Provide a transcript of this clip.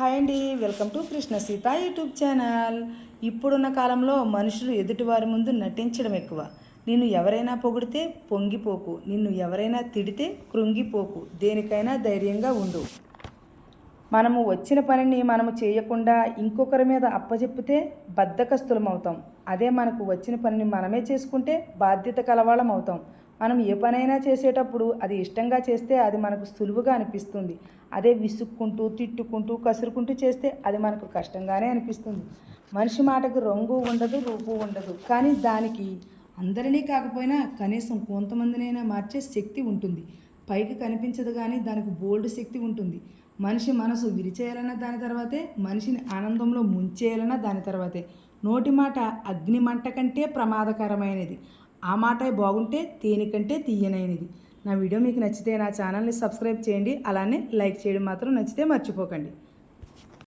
Hi అండి, welcome to Krishna Sita YouTube channel. ఇప్పుడున్న కాలంలో మనుషులు ఎదుటివారి ముందు నటించడం ఎక్కువ. నిన్ను ఎవరైనా పొగిడితే పొంగిపోకు, నిన్ను ఎవరైనా తిడితే కృంగిపోకు, దేనికైనా ధైర్యంగా ఉండు. మనము వచ్చిన పనిని మనము చేయకుండా ఇంకొకరి మీద అప్పచెప్పితే బద్ధకస్తులం అవుతాం. అదే మనకు వచ్చిన పనిని మనమే చేసుకుంటే బాధ్యత కలవాళ్ళం అవుతాం. మనం ఏ పనైనా చేసేటప్పుడు అది ఇష్టంగా చేస్తే అది మనకు సులువుగా అనిపిస్తుంది. అదే విసుక్కుంటూ తిట్టుకుంటూ కసురుకుంటూ చేస్తే అది మనకు కష్టంగానే అనిపిస్తుంది. మనిషి మాటకు రంగు ఉండదు, రూపు ఉండదు, కానీ దానికి అందరినీ కాకపోయినా కనీసం కొంతమందినైనా మార్చే శక్తి ఉంటుంది. పైకి కనిపించదు కానీ దానికి బోల్డ్ శక్తి ఉంటుంది. మనిషి మనసు విరిచేయాలన్న దాని తర్వాతే, మనిషిని ఆనందంలో ముంచేయాలన్న దాని తర్వాతే. నోటి మాట అగ్ని మంట కంటే ప్రమాదకరమైనది. ఆ మాట బాగుంటే తేనెకంటే తీయనైనది. నా వీడియో మీకు నచ్చితే నా ఛానల్ని సబ్స్క్రైబ్ చేయండి. అలానే లైక్ చేయడం మాత్రం నచ్చితే మర్చిపోకండి.